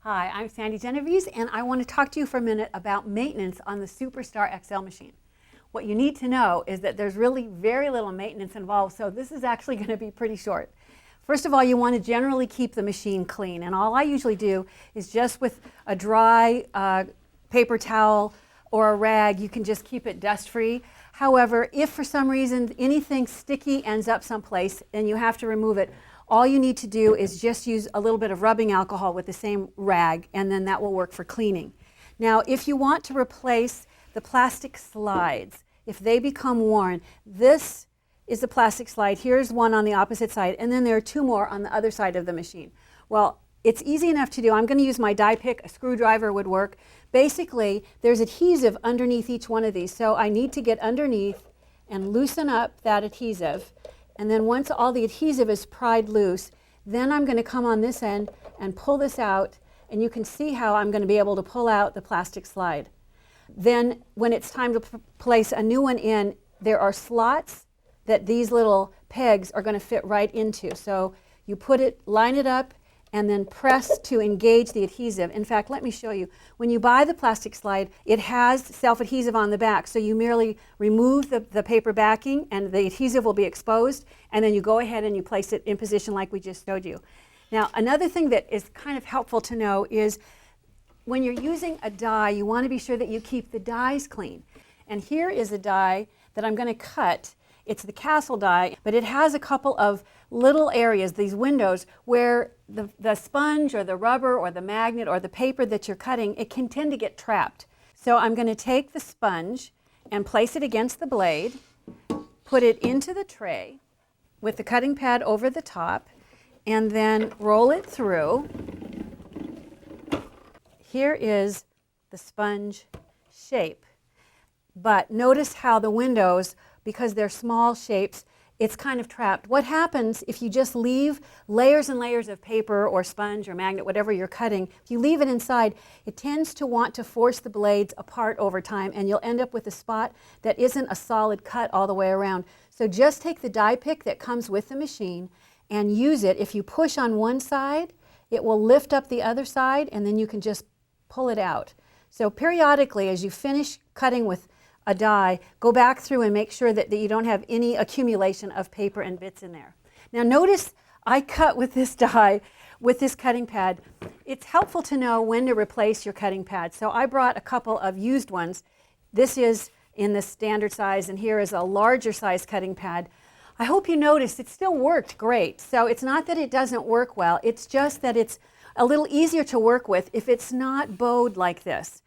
Hi, I'm Sandy Genovese, and I want to talk to you for a minute about maintenance on the Superstar XL machine. What you need to know is that there's really very little maintenance involved, so this is actually going to be pretty short. First of all, you want to generally keep the machine clean, and all I usually do is just with a dry paper towel or a rag, you can just keep it dust-free. However, if for some reason anything sticky ends up someplace and you have to remove it, all you need to do is just use a little bit of rubbing alcohol with the same rag, and then that will work for cleaning. Now, if you want to replace the plastic slides, if they become worn, this is the plastic slide. Here's one on the opposite side, and then there are two more on the other side of the machine. Well, it's easy enough to do. I'm going to use my die pick. A screwdriver would work. Basically, there's adhesive underneath each one of these, so I need to get underneath and loosen up that adhesive. And then once all the adhesive is pried loose, then I'm going to come on this end and pull this out, and you can see how I'm going to be able to pull out the plastic slide. Then when it's time to place a new one in, there are slots that these little pegs are going to fit right into. So you put it, line it up, and then press to engage the adhesive. In fact, let me show you. When you buy the plastic slide, it has self-adhesive on the back, so you merely remove the paper backing and the adhesive will be exposed, and then you go ahead and you place it in position like we just showed you. Now, another thing that is kind of helpful to know is when you're using a die, you want to be sure that you keep the dies clean. And here is a die that I'm going to cut. It's the Castle die, but it has a couple of little areas, these windows, where the sponge or the rubber or the magnet or the paper that you're cutting, it can tend to get trapped. So I'm going to take the sponge and place it against the blade, put it into the tray with the cutting pad over the top, and then roll it through. Here is the sponge shape. But notice how the windows, because they're small shapes, it's kind of trapped. What happens if you just leave layers and layers of paper or sponge or magnet, whatever you're cutting, if you leave it inside, it tends to want to force the blades apart over time, and you'll end up with a spot that isn't a solid cut all the way around. So just take the die pick that comes with the machine and use it. If you push on one side, it will lift up the other side, and then you can just pull it out. So periodically, as you finish cutting with a die, go back through and make sure that you don't have any accumulation of paper and bits in there. Now notice I cut with this die, with this cutting pad. It's helpful to know when to replace your cutting pad. So I brought a couple of used ones. This is in the standard size, and here is a larger size cutting pad. I hope you noticed it still worked great. So it's not that it doesn't work well, it's just that it's a little easier to work with if it's not bowed like this.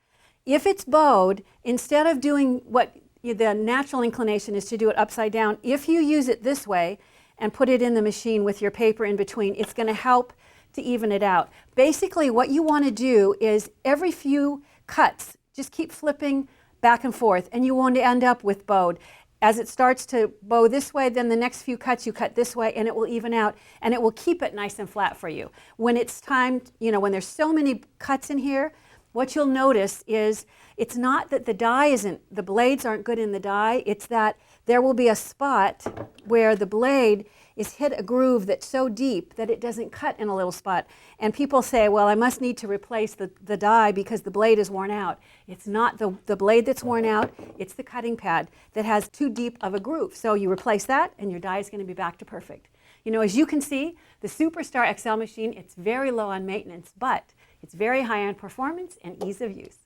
If it's bowed, instead of doing what the natural inclination is to do it upside down, if you use it this way and put it in the machine with your paper in between, it's going to help to even it out. Basically, what you want to do is every few cuts, just keep flipping back and forth, and you won't end up with bowed. As it starts to bow this way, then the next few cuts you cut this way, and it will even out, and it will keep it nice and flat for you. When it's time, when there's so many cuts in here, what you'll notice is it's not that the blades aren't good in the die, it's that there will be a spot where the blade is hit a groove that's so deep that it doesn't cut in a little spot. And people say, well, I must need to replace the die because the blade is worn out. It's not the blade that's worn out, it's the cutting pad that has too deep of a groove. So you replace that and your die is going to be back to perfect. As you can see, the Superstar XL machine, it's very low on maintenance, but it's very high on performance and ease of use.